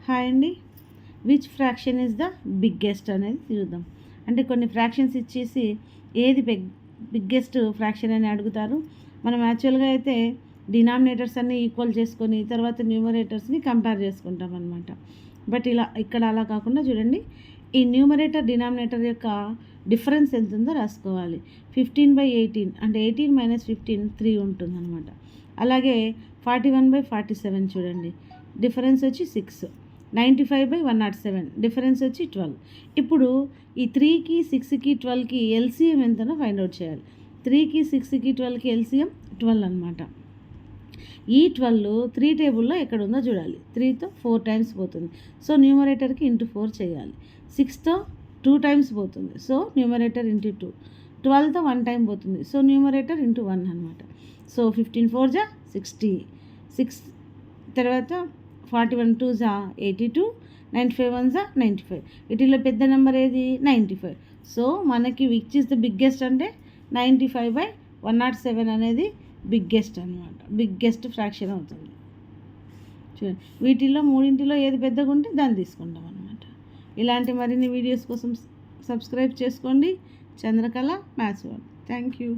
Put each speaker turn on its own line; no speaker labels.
Hi అండి. Which fraction is the biggest అనేది చూద్దాం. అంటే కొన్ని ఫ్రాక్షన్స్ ఇచ్చేసి ఏది బిగ్గెస్ట్ ఫ్రాక్షన్ అని అడుగుతారు. మనం యాక్చువల్గా అయితే డినామినేటర్స్ అన్నీ ఈక్వల్ చేసుకొని తర్వాత న్యూమరేటర్స్ని కంపేర్ చేసుకుంటాం అనమాట. బట్ ఇక్కడ అలా కాకుండా చూడండి, ఈ న్యూమరేటర్ డినామినేటర్ యొక్క డిఫరెన్స్ ఎంత ఉందో రాసుకోవాలి. 15/18 అంటే 18 - 15 3 ఉంటుంది అనమాట. అలాగే 41/47 చూడండి, డిఫరెన్స్ వచ్చి 6. 95/107 డిఫరెన్స్ వచ్చి 12. ఇప్పుడు ఈ 3కి 6కి 12కి ఎల్సిఎం ఎంతనో ఫైండ్ అవుట్ చేయాలి. 3కి 6కి 12కి ఎల్సిఎం 12 అనమాట. ఈ 12 3 టేబుల్లో ఎక్కడ ఉందో చూడాలి. 3తో 4 టైమ్స్ పోతుంది, సో న్యూమరేటర్కి ఇంటూ 4 చేయాలి. 6తో 2 టైమ్స్ పోతుంది, సో న్యూమరేటర్ ఇంటూ 2. 12తో 1 టైం పోతుంది, సో న్యూమరేటర్ ఇంటూ 1 అనమాట. సో 15 4 జా 60, 6 తర్వాత 41 2 జా 82, 95 1 జా 95. వీటిలో పెద్ద నెంబర్ ఏది? 95. సో మనకి విచ్ ఇస్ ద బిగ్గెస్ట్ అంటే 95/107 అనేది బిగ్గెస్ట్ అనమాట, బిగ్గెస్ట్ ఫ్రాక్షన్ అవుతుంది. చూడండి, వీటిల్లో మూడింటిలో ఏది పెద్దగా ఉంటే దాన్ని తీసుకుంటాం అనమాట. ఇలాంటి మరిన్ని వీడియోస్ కోసం సబ్స్క్రైబ్ చేసుకోండి. Chandrakala maths world. Thank you.